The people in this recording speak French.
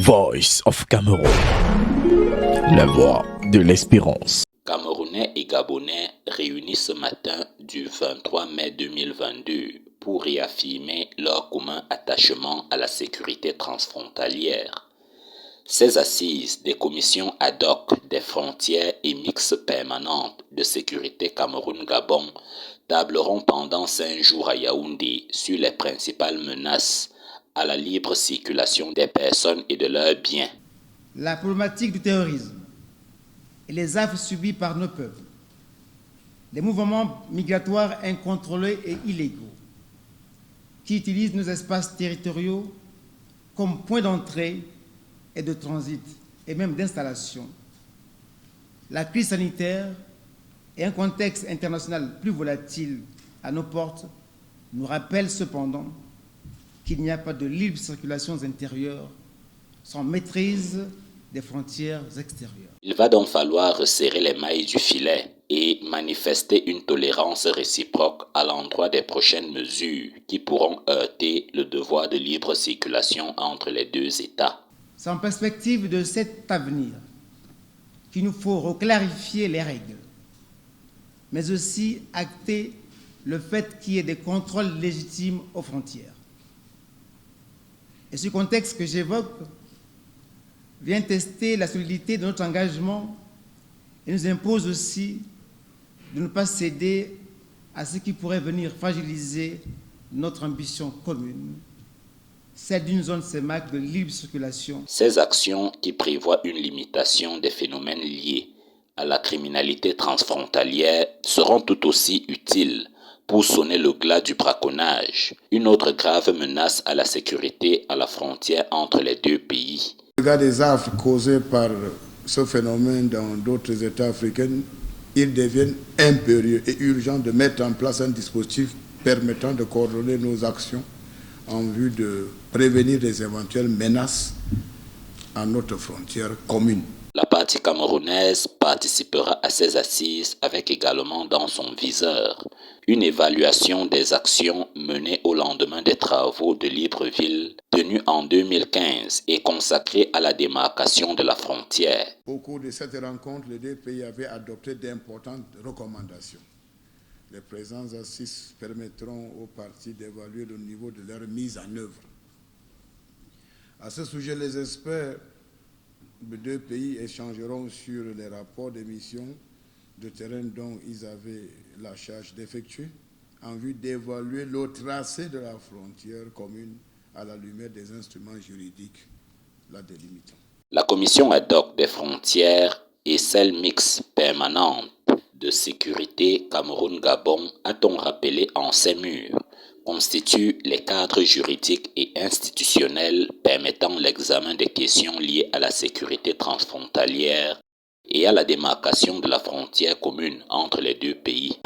Voice of Cameroon, la voix de l'espérance. Camerounais et Gabonais réunis ce matin du 23 mai 2022 pour réaffirmer leur commun attachement à la sécurité transfrontalière. Ces assises des commissions ad hoc des frontières et mixtes permanentes de sécurité Cameroun-Gabon tableront pendant 5 jours à Yaoundé sur les principales menaces à la libre circulation des personnes et de leurs biens. La problématique du terrorisme et les affres subies par nos peuples, les mouvements migratoires incontrôlés et illégaux qui utilisent nos espaces territoriaux comme point d'entrée et de transit et même d'installation, la crise sanitaire et un contexte international plus volatile à nos portes nous rappellent cependant qu'il n'y a pas de libre circulation intérieure sans maîtrise des frontières extérieures. Il va donc falloir resserrer les mailles du filet et manifester une tolérance réciproque à l'endroit des prochaines mesures qui pourront heurter le devoir de libre circulation entre les deux États. C'est en perspective de cet avenir qu'il nous faut reclarifier les règles, mais aussi acter le fait qu'il y ait des contrôles légitimes aux frontières. Et ce contexte que j'évoque vient tester la solidité de notre engagement et nous impose aussi de ne pas céder à ce qui pourrait venir fragiliser notre ambition commune, celle d'une zone CEMAC de libre circulation. Ces actions qui prévoient une limitation des phénomènes liés à la criminalité transfrontalière seront tout aussi utiles pour sonner le glas du braconnage, une autre grave menace à la sécurité à la frontière entre les deux pays. Au regard des affres causées par ce phénomène dans d'autres États africains, il devient impérieux et urgent de mettre en place un dispositif permettant de coordonner nos actions en vue de prévenir les éventuelles menaces à notre frontière commune. La partie camerounaise participera à ces assises avec également dans son viseur une évaluation des actions menées au lendemain des travaux de Libreville tenus en 2015 et consacrés à la démarcation de la frontière. Au cours de cette rencontre, les deux pays avaient adopté d'importantes recommandations. Les présentes assises permettront aux parties d'évaluer le niveau de leur mise en œuvre. À ce sujet, les experts des deux pays échangeront sur les rapports des missions de terrain dont ils avaient la charge d'effectuer en vue d'évaluer le tracé de la frontière commune à la lumière des instruments juridiques la délimitant. La commission ad hoc des frontières et celle mixte permanente de sécurité Cameroun-Gabon, a-t-on rappelé en ces murs, constituent les cadres juridiques et institutionnels permettant l'examen des questions liées à la sécurité transfrontalière et à la démarcation de la frontière commune entre les deux pays.